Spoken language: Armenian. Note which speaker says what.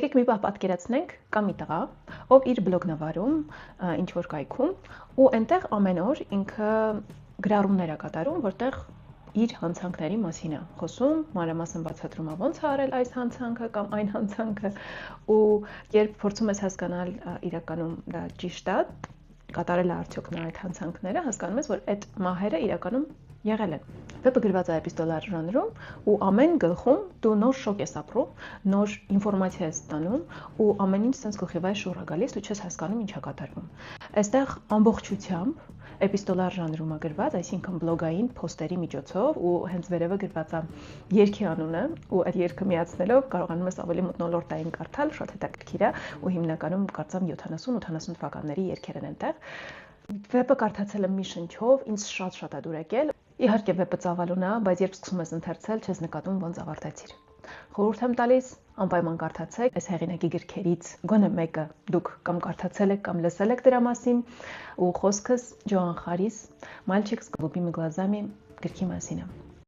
Speaker 1: Եկեք մի բան պատկերացնենք, կա մի տղա, ով իր բլոգն է վարում ինչ-որ կայքում, ու այնտեղ ամեն օր ինքը գրառումներ է կատարում, որտեղ իր հանցանքների մասին է խոսում, մանրամասն բացատրում է ոնց է արել այս հանցանքը կամ այն հանցանքը, ու երբ փորձում ես հասկանալ իրականում դա ճիշտ է, կատարել է արդյոք նա այդ հանցանքները, հասկանում ես, որ այդ մահերը իրականում եղել են։ Վեպը գրված է էպիստոլար ժանրում, ու ամեն գլխում դու նոր շոկ ես ապրում, նոր ինֆորմացիա ես ստանում, ու ամեն ինչ sense գլխի վրա շուռ է գալիս, դու չես հասկանում ինչ է կատարվում։ Այստեղ ամբողջությամբ էպիստոլար ժանրում է գրված, այսինքն բլոգային փոստերի միջոցով, ու հենց վերևը գրված է երգի անունը, ու այդ երգը միացնելով կարողանում ես ավելի մթնոլորտային կարդալ, շատ հետաքրքիր է, ու հիմնականում կարծեմ 70-80 թվականների երգեր են այնտեղ։ Վեպը կարդացել եմ մի շնչով, ինձ շատ է դուր եկել։ Իհարկե վեպը ծավալուն է, բայց երբ սկսում ես ընթերցել, չես նկատում ոնց ավարտեցիր։ Խորհուրդ եմ տալիս, անպայման կարդացեք այս հեղինակի գրքերից գոնե մեկը դուք կամ կարդացել եք կամ լսել եք դրա մասին, ու խոսքս Ջոան Խարիս «Մальчик с голубыми глазами» գրքի մասին է։